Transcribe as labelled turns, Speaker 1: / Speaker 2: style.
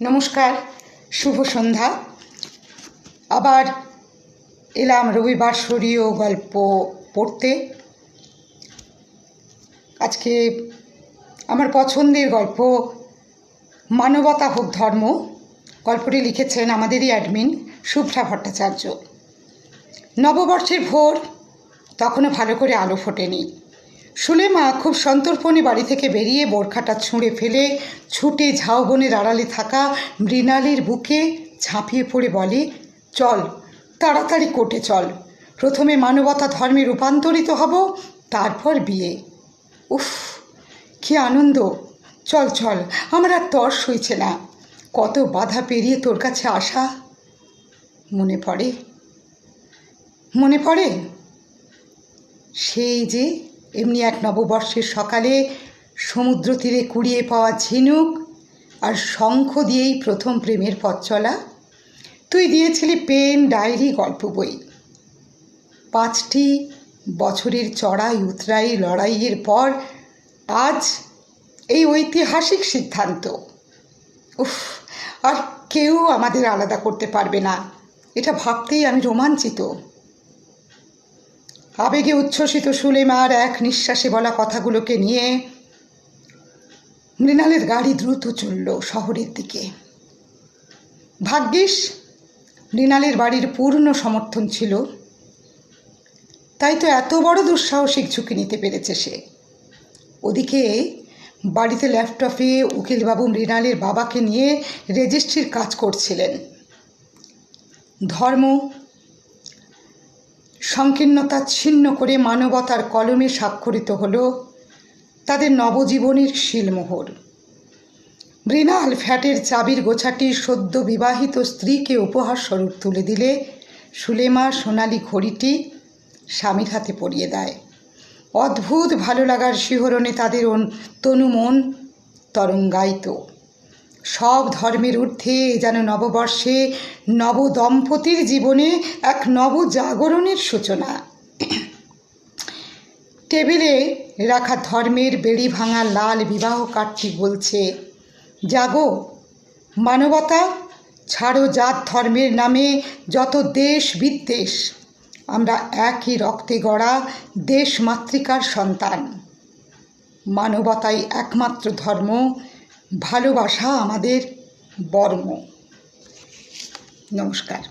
Speaker 1: নমস্কার, শুভ সন্ধ্যা। আবার এলাম রবিবার শরীয় গল্প পড়তে। আজকে আমার পছন্দের গল্প মানবতা হোক ধর্ম। গল্পটি লিখেছেন আমাদেরই অ্যাডমিন শুভ্রা ভট্টাচার্য। নববর্ষের ভোর, তখনও ভালো করে আলো ফোটেনি। সুলেমা খুব সন্তর্পণে বাড়ি থেকে বেরিয়ে বোরখাটা ছুঁড়ে ফেলে ছুটে ঝাউবনের আড়ালে থাকা মৃণালের বুকে ঝাঁপিয়ে পড়ে বলে, চল তাড়াতাড়ি কোর্টে চল, প্রথমে মানবতা ধর্মে রূপান্তরিত হব, তারপর বিয়ে। উফ, কী আনন্দ! চল চল, আমার আর তর সইছে না। কত বাধা পেরিয়ে তোর কাছে আসা। মনে পড়ে সেই যে এমনি এক নববর্ষের সকালে সমুদ্র তীরে কুড়িয়ে পাওয়া ঝিনুক আর শঙ্খ দিয়েই প্রথম প্রেমের পথ চলা। তুই দিয়েছিলি পেন, ডায়েরি, গল্প বই। 5টি বছরের চড়াই উতরাই লড়াইয়ের পর আজ এই ঐতিহাসিক সিদ্ধান্ত। উফ, আর কেউ আমাদের আলাদা করতে পারবে না, এটা ভাবতেই আমি রোমাঞ্চিত। আবেগে উচ্ছ্বসিত সুলেমার এক নিঃশ্বাসে বলা কথাগুলোকে নিয়ে মৃণালের গাড়ি দ্রুত চলল শহরের দিকে। ভাগ্যিস মৃণালের বাড়ির পূর্ণ সমর্থন ছিল, তাই তো এত বড় দুঃসাহসিক ঝুঁকি নিতে পেরেছে সে। ওদিকে বাড়িতে ল্যাপটপে উকিলবাবু মৃণালের বাবাকে নিয়ে রেজিস্ট্রির কাজ করছিলেন। ধর্ম সংকীর্ণতা ছিন্ন করে মানবতার কলমে স্বাক্ষরিত হলো তাদের নবজীবনের শিলমোহর। মৃণাল ফ্ল্যাটের চাবির গোছাটি সদ্য বিবাহিত স্ত্রীকে উপহার স্বরূপ তুলে দিলে সুলেমা সোনালি ঘড়িটি স্বামীর হাতে পরিয়ে দেয়। অদ্ভুত ভালো লাগার শিহরণে তাদের তনুমন তরঙ্গায়িত। সব ধর্মের ঊর্ধ্বে যেন নববর্ষে নবদম্পতির জীবনে এক নবজাগরণের সূচনা। টেবিলে রাখা ধর্মের বেড়ি ভাঙা লাল বিবাহ কার্ডটি বলছে, জাগো মানবতা, ছাড়ো জাত ধর্মের নামে যত দেশ বিদ্বেষ, আমরা একই রক্তে গড়া দেশ মাতৃকার সন্তান। মানবতাই একমাত্র ধর্ম, ভালোবাসা আমাদের বর্ম। নমস্কার।